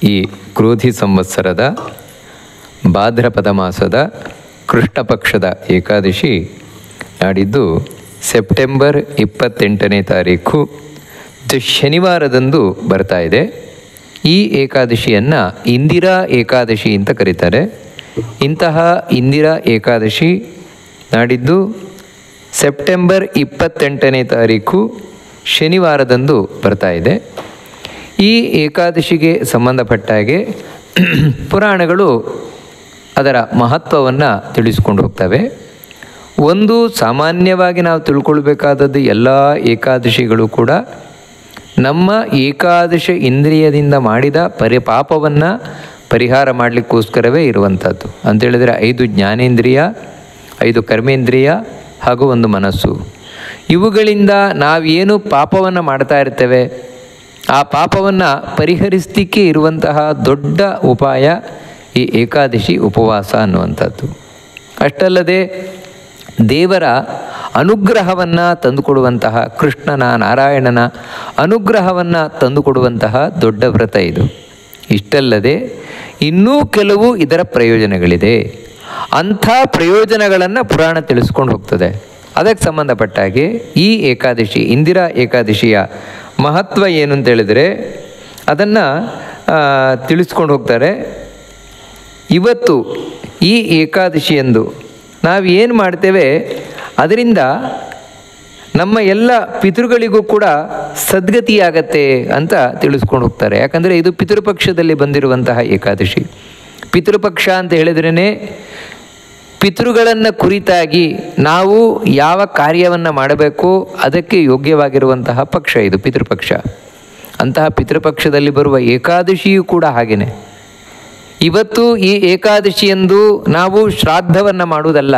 ಈ ಕ್ರೋಧಿ ಸಂವತ್ಸರದ ಭಾದ್ರಪದ ಮಾಸದ ಕೃಷ್ಣ ಪಕ್ಷದ ಏಕಾದಶಿ ನಾಡಿದ್ದು ಸೆಪ್ಟೆಂಬರ್ 28ನೇ ತಾರೀಕು ಶನಿವಾರದಂದು ಬರ್ತಾ ಇದೆ. ಈ ಏಕಾದಶಿಯನ್ನು ಇಂದಿರಾ ಏಕಾದಶಿ ಅಂತ ಕರೀತಾರೆ. ಇಂತಹ ಇಂದಿರಾ ಏಕಾದಶಿ ನಾಡಿದ್ದು ಸೆಪ್ಟೆಂಬರ್ 28ನೇ ತಾರೀಕು ಶನಿವಾರದಂದು ಬರ್ತಾ ಇದೆ. ಈ ಏಕಾದಶಿಗೆ ಸಂಬಂಧಪಟ್ಟ ಹಾಗೆ ಪುರಾಣಗಳು ಅದರ ಮಹತ್ವವನ್ನು ತಿಳಿಸ್ಕೊಂಡು ಹೋಗ್ತವೆ. ಒಂದು, ಸಾಮಾನ್ಯವಾಗಿ ನಾವು ತಿಳ್ಕೊಳ್ಬೇಕಾದದ್ದು ಎಲ್ಲ ಏಕಾದಶಿಗಳು ಕೂಡ ನಮ್ಮ ಏಕಾದಶ ಇಂದ್ರಿಯದಿಂದ ಮಾಡಿದ ಪಾಪವನ್ನು ಪರಿಹಾರ ಮಾಡಲಿಕ್ಕೋಸ್ಕರವೇ ಇರುವಂಥದ್ದು. ಅಂತೇಳಿದರೆ 5 ಜ್ಞಾನೇಂದ್ರಿಯ, 5 ಕರ್ಮೇಂದ್ರಿಯ ಹಾಗೂ 1 ಮನಸ್ಸು. ಇವುಗಳಿಂದ ನಾವೇನು ಪಾಪವನ್ನು ಮಾಡ್ತಾ ಇರ್ತೇವೆ, ಆ ಪಾಪವನ್ನು ಪರಿಹರಿಸಲಿಕ್ಕೆ ಇರುವಂತಹ ದೊಡ್ಡ ಉಪಾಯ ಈ ಏಕಾದಶಿ ಉಪವಾಸ ಅನ್ನುವಂಥದ್ದು. ಅಷ್ಟಲ್ಲದೆ ದೇವರ ಅನುಗ್ರಹವನ್ನು ತಂದುಕೊಡುವಂತಹ, ಕೃಷ್ಣನ ನಾರಾಯಣನ ಅನುಗ್ರಹವನ್ನು ತಂದುಕೊಡುವಂತಹ ದೊಡ್ಡ ವ್ರತ ಇದು. ಇಷ್ಟಲ್ಲದೆ ಇನ್ನೂ ಕೆಲವು ಇದರ ಪ್ರಯೋಜನಗಳಿದೆ. ಅಂಥ ಪ್ರಯೋಜನಗಳನ್ನು ಪುರಾಣ ತಿಳಿಸ್ಕೊಂಡು ಹೋಗ್ತದೆ. ಅದಕ್ಕೆ ಸಂಬಂಧಪಟ್ಟ ಹಾಗೆ ಈ ಏಕಾದಶಿ, ಇಂದಿರಾ ಏಕಾದಶಿಯ ಮಹತ್ವ ಏನು ಅಂತೇಳಿದರೆ ಅದನ್ನು ತಿಳಿಸ್ಕೊಂಡು ಹೋಗ್ತಾರೆ. ಇವತ್ತು ಈ ಏಕಾದಶಿಯಂದು ನಾವು ಏನು ಮಾಡ್ತೇವೆ, ಅದರಿಂದ ನಮ್ಮ ಎಲ್ಲ ಪಿತೃಗಳಿಗೂ ಕೂಡ ಸದ್ಗತಿಯಾಗತ್ತೆ ಅಂತ ತಿಳಿಸ್ಕೊಂಡು ಹೋಗ್ತಾರೆ. ಯಾಕಂದರೆ ಇದು ಪಿತೃಪಕ್ಷದಲ್ಲಿ ಬಂದಿರುವಂತಹ ಏಕಾದಶಿ. ಪಿತೃಪಕ್ಷ ಅಂತ ಹೇಳಿದ್ರೇ ಪಿತೃಗಳನ್ನು ಕುರಿತಾಗಿ ನಾವು ಯಾವ ಕಾರ್ಯವನ್ನು ಮಾಡಬೇಕು ಅದಕ್ಕೆ ಯೋಗ್ಯವಾಗಿರುವಂತಹ ಪಕ್ಷ ಇದು ಪಿತೃಪಕ್ಷ. ಅಂತಹ ಪಿತೃಪಕ್ಷದಲ್ಲಿ ಬರುವ ಏಕಾದಶಿಯೂ ಕೂಡ ಹಾಗೆಯೇ. ಇವತ್ತು ಈ ಏಕಾದಶಿಯಂದು ನಾವು ಶ್ರಾದ್ದವನ್ನು ಮಾಡುವುದಲ್ಲ,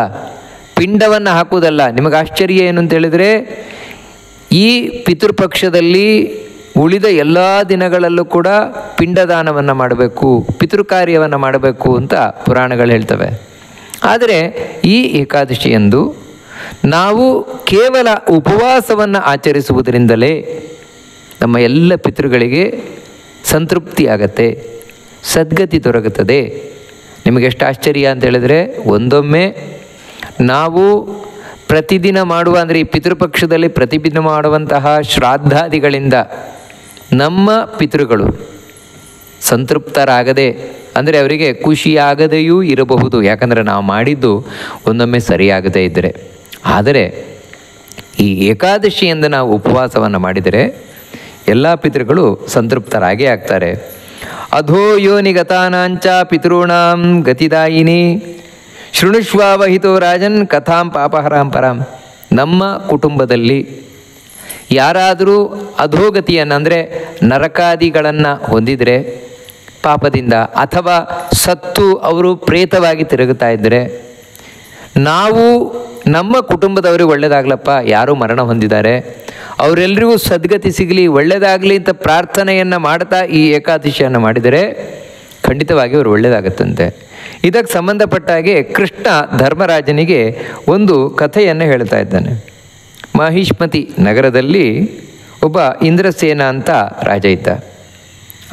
ಪಿಂಡವನ್ನು ಹಾಕುವುದಲ್ಲ. ನಿಮಗೆ ಆಶ್ಚರ್ಯ ಏನು ಅಂತೇಳಿದರೆ, ಈ ಪಿತೃಪಕ್ಷದಲ್ಲಿ ಉಳಿದ ಎಲ್ಲ ದಿನಗಳಲ್ಲೂ ಕೂಡ ಪಿಂಡದಾನವನ್ನು ಮಾಡಬೇಕು, ಪಿತೃಕಾರ್ಯವನ್ನು ಮಾಡಬೇಕು ಅಂತ ಪುರಾಣಗಳು ಹೇಳ್ತವೆ. ಆದರೆ ಈ ಏಕಾದಶಿಯಂದು ನಾವು ಕೇವಲ ಉಪವಾಸವನ್ನು ಆಚರಿಸುವುದರಿಂದಲೇ ನಮ್ಮ ಎಲ್ಲ ಪಿತೃಗಳಿಗೆ ಸಂತೃಪ್ತಿ ಆಗತ್ತೆ, ಸದ್ಗತಿ ದೊರಕುತ್ತದೆ. ನಿಮಗೆಷ್ಟು ಆಶ್ಚರ್ಯ ಅಂತ ಹೇಳಿದರೆ, ಒಂದೊಮ್ಮೆ ನಾವು ಪ್ರತಿದಿನ ಮಾಡುವ, ಅಂದರೆ ಈ ಪಿತೃಪಕ್ಷದಲ್ಲಿ ಪ್ರತಿದಿನ ಮಾಡುವಂತಹ ಶ್ರಾದ್ದಾದಿಗಳಿಂದ ನಮ್ಮ ಪಿತೃಗಳು ಸಂತೃಪ್ತರಾಗದೆ, ಅಂದರೆ ಅವರಿಗೆ ಖುಷಿಯಾಗದೆಯೂ ಇರಬಹುದು. ಯಾಕಂದರೆ ನಾವು ಮಾಡಿದ್ದು ಒಂದೊಮ್ಮೆ ಸರಿಯಾಗದೇ ಇದ್ದರೆ. ಆದರೆ ಈ ಏಕಾದಶಿಯಿಂದ ನಾವು ಉಪವಾಸವನ್ನು ಮಾಡಿದರೆ ಎಲ್ಲ ಪಿತೃಗಳು ಸಂತೃಪ್ತರಾಗೇ ಆಗ್ತಾರೆ. ಅಧೋ ಯೋನಿಗತಾನಾಂಚ ಪಿತॄಣಾಂ ಗತಿದಾಯಿನಿ ಶೃಣುಷ್ವಾವಹಿತೋ ರಾಜನ್ ಕಥಾಂ ಪಾಪಹರಾಂ ಪರಾಂ. ನಮ್ಮ ಕುಟುಂಬದಲ್ಲಿ ಯಾರಾದರೂ ಅಧೋಗತಿಯನ್ನು, ಅಂದರೆ ನರಕಾದಿಗಳನ್ನು ಹೊಂದಿದರೆ ಪಾಪದಿಂದ, ಅಥವಾ ಸತ್ತು ಅವರು ಪ್ರೇತವಾಗಿ ತಿರುಗುತ್ತಾ ಇದ್ದರೆ, ನಾವು ನಮ್ಮ ಕುಟುಂಬದವರಿಗೆ ಒಳ್ಳೆಯದಾಗಲಪ್ಪ, ಯಾರೂ ಮರಣ ಹೊಂದಿದ್ದಾರೆ, ಅವರೆಲ್ಲರಿಗೂ ಸದ್ಗತಿ ಸಿಗಲಿ, ಒಳ್ಳೆಯದಾಗಲಿ ಅಂತ ಪ್ರಾರ್ಥನೆಯನ್ನು ಮಾಡ್ತಾ ಈ ಏಕಾದಶಿಯನ್ನು ಮಾಡಿದರೆ ಖಂಡಿತವಾಗಿ ಅವರು ಒಳ್ಳೆಯದಾಗತ್ತಂತೆ. ಇದಕ್ಕೆ ಸಂಬಂಧಪಟ್ಟ ಹಾಗೆ ಕೃಷ್ಣ ಧರ್ಮರಾಜನಿಗೆ ಒಂದು ಕಥೆಯನ್ನು ಹೇಳ್ತಾ ಇದ್ದಾನೆ. ಮಾಹಿಷ್ಮತಿ ನಗರದಲ್ಲಿ ಒಬ್ಬ ಇಂದ್ರಸೇನ ಅಂತ ರಾಜ ಇದ್ದ.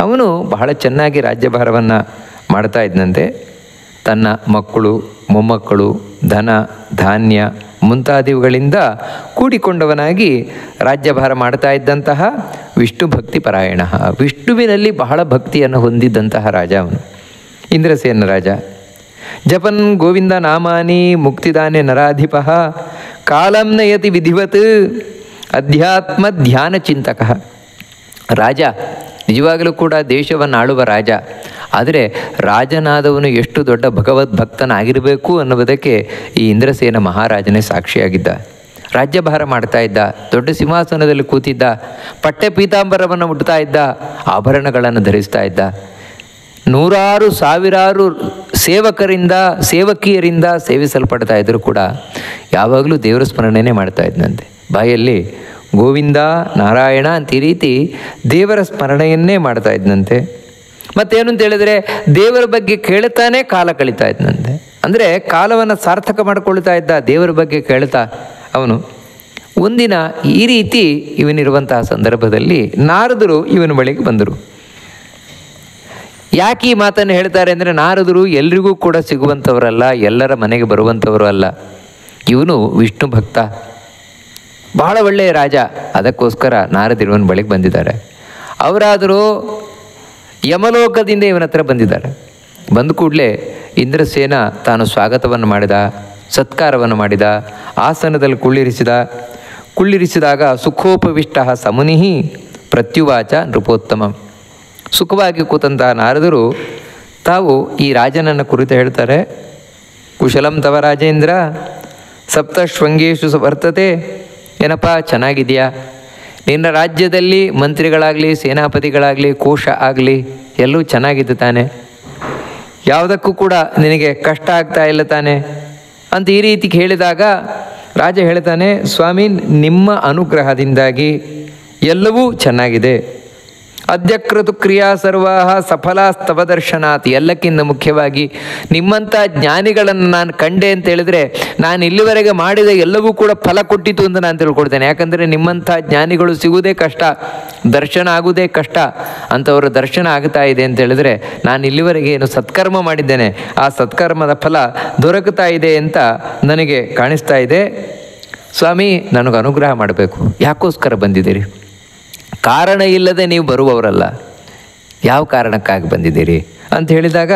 ಅವನು ಬಹಳ ಚೆನ್ನಾಗಿ ರಾಜ್ಯಭಾರವನ್ನು ಮಾಡ್ತಾ ಇದ್ದಂತೆ. ತನ್ನ ಮಕ್ಕಳು, ಮೊಮ್ಮಕ್ಕಳು, ಧನ ಧಾನ್ಯ ಮುಂತಾದವುಗಳಿಂದ ಕೂಡಿಕೊಂಡವನಾಗಿ ರಾಜ್ಯಭಾರ ಮಾಡ್ತಾ ಇದ್ದಂತಹ ವಿಷ್ಣು ಭಕ್ತಿ ಪರಾಯಣ, ವಿಷ್ಣುವಿನಲ್ಲಿ ಬಹಳ ಭಕ್ತಿಯನ್ನು ಹೊಂದಿದ್ದಂತಹ ರಾಜ ಅವನು, ಇಂದ್ರಸೇನ ರಾಜ. ಜಪನ್ ಗೋವಿಂದ ನಾಮಾನಿ ಮುಕ್ತಿದಾನೆ ನರಾಧಿಪ ಕಾಲಂ ನಯತಿ ವಿಧಿವತ್ ಅಧ್ಯಾತ್ಮ ಧ್ಯಾನ ಚಿಂತಕ. ರಾಜ ನಿಜವಾಗಲೂ ಕೂಡ ದೇಶವನ್ನು ಆಳುವ ರಾಜ. ಆದರೆ ರಾಜನಾದವನು ಎಷ್ಟು ದೊಡ್ಡ ಭಗವದ್ಭಕ್ತನಾಗಿರಬೇಕು ಅನ್ನುವುದಕ್ಕೆ ಈ ಇಂದ್ರಸೇನ ಮಹಾರಾಜನೇ ಸಾಕ್ಷಿಯಾಗಿದ್ದ. ರಾಜ್ಯಭಾರ ಮಾಡ್ತಾ ಇದ್ದ, ದೊಡ್ಡ ಸಿಂಹಾಸನದಲ್ಲಿ ಕೂತಿದ್ದ, ಪಟ್ಟೆ ಪೀತಾಂಬರವನ್ನು ಮುಟ್ತಾ ಇದ್ದ, ಆಭರಣಗಳನ್ನು ಧರಿಸ್ತಾ ಇದ್ದ. ನೂರಾರು ಸಾವಿರಾರು ಸೇವಕಿಯರಿಂದ ಸೇವಿಸಲ್ಪಡ್ತಾ ಇದ್ದರೂ ಕೂಡ ಯಾವಾಗಲೂ ದೇವರ ಸ್ಮರಣೆನೇ ಮಾಡ್ತಾ ಇದ್ದಂತೆ. ಬಾಯಲ್ಲಿ ಗೋವಿಂದ ನಾರಾಯಣ ಅಂತ ಈ ರೀತಿ ದೇವರ ಸ್ಮರಣೆಯನ್ನೇ ಮಾಡ್ತಾ ಇದ್ದಂತೆ. ಮತ್ತೇನು ಅಂತ ಹೇಳಿದರೆ ದೇವರ ಬಗ್ಗೆ ಕೇಳ್ತಾನೆ ಕಾಲ ಕಳೀತಾ ಇದ್ದಂತೆ. ಅಂದರೆ ಕಾಲವನ್ನು ಸಾರ್ಥಕ ಮಾಡಿಕೊಳ್ತಾ ಇದ್ದ ದೇವರ ಬಗ್ಗೆ ಕೇಳ್ತಾ ಅವನು. ಒಂದಿನ ಈ ರೀತಿ ಇವನಿರುವಂತಹ ಸಂದರ್ಭದಲ್ಲಿ ನಾರದರು ಇವನ ಬಳಿಗೆ ಬಂದರು. ಯಾಕೆ ಈ ಮಾತನ್ನು ಹೇಳ್ತಾರೆ ಅಂದರೆ, ನಾರದರು ಎಲ್ರಿಗೂ ಕೂಡ ಸಿಗುವಂಥವರಲ್ಲ, ಎಲ್ಲರ ಮನೆಗೆ ಬರುವಂಥವರು ಅಲ್ಲ. ಇವನು ವಿಷ್ಣು ಭಕ್ತ, ಬಹಳ ಒಳ್ಳೆಯ ರಾಜ. ಅದಕ್ಕೋಸ್ಕರ ನಾರದಿರುವನ ಬಳಿಗೆ ಬಂದಿದ್ದಾರೆ. ಅವರಾದರೂ ಯಮಲೋಕದಿಂದ ಇವನ ಹತ್ರ ಬಂದಿದ್ದಾರೆ. ಬಂದ ಕೂಡಲೇ ಇಂದ್ರಸೇನ ತಾನು ಸ್ವಾಗತವನ್ನು ಮಾಡಿದ, ಸತ್ಕಾರವನ್ನು ಮಾಡಿದ, ಆಸನದಲ್ಲಿ ಕುಳ್ಳಿರಿಸಿದಾಗ ಸುಖೋಪವಿಷ್ಟ ಸಮುನಿ ಪ್ರತ್ಯುವಾಚ ನೃಪೋತ್ತಮ. ಸುಖವಾಗಿ ಕೂತಂತಹ ನಾರದರು ತಾವು ಈ ರಾಜನನ್ನು ಕುರಿತು ಹೇಳ್ತಾರೆ. ಕುಶಲಂ ತವ ರಾಜೇಂದ್ರ ಸಪ್ತಶ್ವಂಗೇಶು ವರ್ತತೆ. ಏನಪ್ಪ ಚೆನ್ನಾಗಿದೆಯಾ? ನಿನ್ನ ರಾಜ್ಯದಲ್ಲಿ ಮಂತ್ರಿಗಳಾಗಲಿ, ಸೇನಾಪತಿಗಳಾಗಲಿ, ಕೋಶ ಆಗಲಿ ಎಲ್ಲವೂ ಚೆನ್ನಾಗಿದೆ ತಾನೆ? ಯಾವುದಕ್ಕೂ ಕೂಡ ನಿನಗೆ ಕಷ್ಟ ಆಗ್ತಾ ಇಲ್ಲ ತಾನೆ ಅಂತ ಈ ರೀತಿ ಹೇಳಿದಾಗ ರಾಜ ಹೇಳ್ತಾನೆ, ಸ್ವಾಮಿ ನಿಮ್ಮ ಅನುಗ್ರಹದಿಂದಾಗಿ ಎಲ್ಲವೂ ಚೆನ್ನಾಗಿದೆ. ಅದ್ಯಕ್ರತು ಕ್ರಿಯಾ ಸರ್ವಾಹ ಸಫಲಾಸ್ತವ ದರ್ಶನಾತ್. ಎಲ್ಲಕ್ಕಿಂತ ಮುಖ್ಯವಾಗಿ ನಿಮ್ಮಂಥ ಜ್ಞಾನಿಗಳನ್ನು ನಾನು ಕಂಡೆ ಅಂತ ಹೇಳಿದ್ರೆ ನಾನು ಇಲ್ಲಿವರೆಗೆ ಮಾಡಿದ ಎಲ್ಲವೂ ಕೂಡ ಫಲ ಕೊಟ್ಟಿತು ಅಂತ ನಾನು ತಿಳ್ಕೊಳ್ತೇನೆ. ಯಾಕಂದರೆ ನಿಮ್ಮಂಥ ಜ್ಞಾನಿಗಳು ಸಿಗುವುದೇ ಕಷ್ಟ, ದರ್ಶನ ಆಗುವುದೇ ಕಷ್ಟ. ಅಂಥವರ ದರ್ಶನ ಆಗ್ತಾ ಇದೆ ಅಂತ ಹೇಳಿದ್ರೆ ನಾನು ಇಲ್ಲಿವರೆಗೆ ಏನು ಸತ್ಕರ್ಮ ಮಾಡಿದ್ದೇನೆ, ಆ ಸತ್ಕರ್ಮದ ಫಲ ದೊರಕುತ್ತಾ ಇದೆ ಅಂತ ನನಗೆ ಕಾಣಿಸ್ತಾ ಇದೆ. ಸ್ವಾಮಿ ನನಗೆ ಅನುಗ್ರಹ ಮಾಡಬೇಕು. ಯಾಕೋಸ್ಕರ ಬಂದಿದ್ದೀರಿ? ಕಾರಣ ಇಲ್ಲದೆ ನೀವು ಬರುವವರಲ್ಲ, ಯಾವ ಕಾರಣಕ್ಕಾಗಿ ಬಂದಿದ್ದೀರಿ ಅಂತ ಹೇಳಿದಾಗ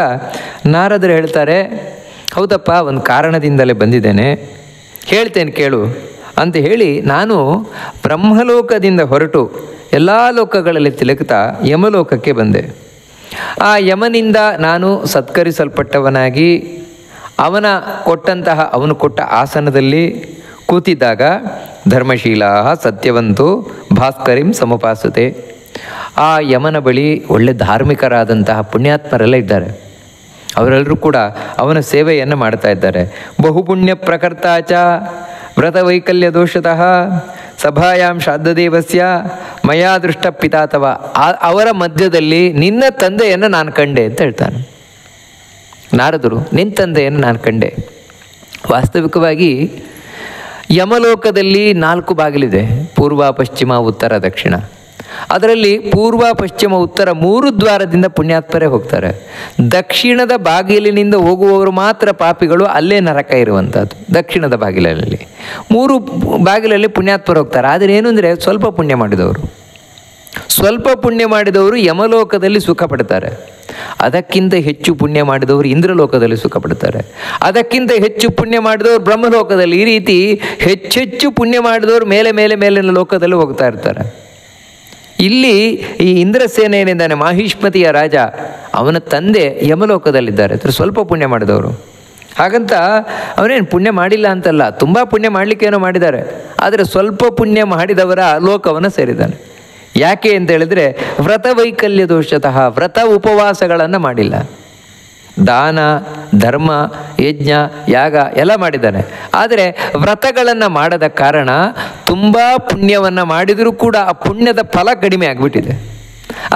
ನಾರದರು ಹೇಳ್ತಾರೆ, ಹೌದಪ್ಪ ಒಂದು ಕಾರಣದಿಂದಲೇ ಬಂದಿದ್ದೇನೆ, ಹೇಳ್ತೇನೆ ಕೇಳು ಅಂತ ಹೇಳಿ ನಾನು ಬ್ರಹ್ಮಲೋಕದಿಂದ ಹೊರಟು ಎಲ್ಲ ಲೋಕಗಳಲ್ಲಿ ತಿಲುಕ್ತಾ ಯಮಲೋಕಕ್ಕೆ ಬಂದೆ. ಆ ಯಮನಿಂದ ನಾನು ಸತ್ಕರಿಸಲ್ಪಟ್ಟವನಾಗಿ ಅವನು ಕೊಟ್ಟ ಆಸನದಲ್ಲಿ ಕೂತಿದ್ದಾಗ ಧರ್ಮಶೀಲ ಸತ್ಯವಂತು ಭಾಸ್ಕರಿಂ ಸಮಪಾಸತೆ. ಆ ಯಮನ ಬಳಿ ಒಳ್ಳೆ ಧಾರ್ಮಿಕರಾದಂತಹ ಪುಣ್ಯಾತ್ಮರೆಲ್ಲ ಇದ್ದಾರೆ. ಅವರೆಲ್ಲರೂ ಕೂಡ ಅವನ ಸೇವೆಯನ್ನು ಮಾಡ್ತಾ ಇದ್ದಾರೆ. ಬಹುಪುಣ್ಯ ಪ್ರಕರ್ತಾಚ ವ್ರತವೈಕಲ್ಯ ದೋಷತಃ ಸಭಾಯಾಂ ಶ್ರಾದ್ದದೇವಸ್ಯ ಮಯಾ ದೃಷ್ಟ ಪಿತಾತವ. ಅವರ ಮಧ್ಯದಲ್ಲಿ ನಿನ್ನ ತಂದೆಯನ್ನು ನಾನು ಕಂಡೆ ಅಂತ ಹೇಳ್ತಾನೆ ನಾರದರು. ನಿನ್ನ ತಂದೆಯನ್ನು ನಾನು ಕಂಡೆ. ವಾಸ್ತವಿಕವಾಗಿ ಯಮಲೋಕದಲ್ಲಿ 4 ಬಾಗಿಲಿದೆ, ಪೂರ್ವ, ಪಶ್ಚಿಮ, ಉತ್ತರ, ದಕ್ಷಿಣ. ಅದರಲ್ಲಿ ಪೂರ್ವ, ಪಶ್ಚಿಮ, ಉತ್ತರ 3 ದ್ವಾರದಿಂದ ಪುಣ್ಯಾತ್ಮರೇ ಹೋಗ್ತಾರೆ. ದಕ್ಷಿಣದ ಬಾಗಿಲಿನಿಂದ ಹೋಗುವವರು ಮಾತ್ರ ಪಾಪಿಗಳು, ಅಲ್ಲೇ ನರಕ ಇರುವಂಥದ್ದು. ದಕ್ಷಿಣದ ಬಾಗಿಲಲ್ಲಿ 3 ಬಾಗಿಲಲ್ಲಿ ಪುಣ್ಯಾತ್ಮರು ಹೋಗ್ತಾರೆ. ಆದರೆ ಏನು ಅಂದರೆ ಸ್ವಲ್ಪ ಪುಣ್ಯ ಮಾಡಿದವರು ಯಮಲೋಕದಲ್ಲಿ ಸುಖ ಪಡ್ತಾರೆ. ಅದಕ್ಕಿಂತ ಹೆಚ್ಚು ಪುಣ್ಯ ಮಾಡಿದವರು ಇಂದ್ರಲೋಕದಲ್ಲಿ ಸುಖ ಪಡ್ತಾರೆ. ಅದಕ್ಕಿಂತ ಹೆಚ್ಚು ಪುಣ್ಯ ಮಾಡಿದವರು ಬ್ರಹ್ಮಲೋಕದಲ್ಲಿ. ಈ ರೀತಿ ಹೆಚ್ಚೆಚ್ಚು ಪುಣ್ಯ ಮಾಡಿದವರು ಮೇಲಿನ ಲೋಕದಲ್ಲಿ ಹೋಗ್ತಾ ಇರ್ತಾರೆ. ಇಲ್ಲಿ ಈ ಇಂದ್ರಸೇನ ಏನಿದ್ದಾನೆ, ಮಾಹಿಷ್ಮತಿಯ ರಾಜ, ಅವನ ತಂದೆ ಯಮಲೋಕದಲ್ಲಿದ್ದಾರೆ. ಸ್ವಲ್ಪ ಪುಣ್ಯ ಮಾಡಿದವರು. ಹಾಗಂತ ಅವನೇನು ಪುಣ್ಯ ಮಾಡಿಲ್ಲ ಅಂತಲ್ಲ, ತುಂಬ ಪುಣ್ಯ ಮಾಡಲಿಕ್ಕೇನೋ ಮಾಡಿದ್ದಾರೆ. ಆದರೆ ಸ್ವಲ್ಪ ಪುಣ್ಯ ಮಾಡಿದವರ ಲೋಕವನ್ನು ಸೇರಿದ್ದಾನೆ. ಯಾಕೆ ಅಂತ ಹೇಳಿದ್ರೆ ವ್ರತ ವೈಕಲ್ಯ ದೋಷತಃ, ವ್ರತ ಉಪವಾಸಗಳನ್ನು ಮಾಡಿಲ್ಲ. ದಾನ ಧರ್ಮ ಯಜ್ಞ ಯಾಗ ಎಲ್ಲ ಮಾಡಿದ್ದಾನೆ. ಆದರೆ ವ್ರತಗಳನ್ನು ಮಾಡದ ಕಾರಣ ತುಂಬ ಪುಣ್ಯವನ್ನು ಮಾಡಿದರೂ ಕೂಡ ಆ ಪುಣ್ಯದ ಫಲ ಕಡಿಮೆ ಆಗಿಬಿಟ್ಟಿದೆ.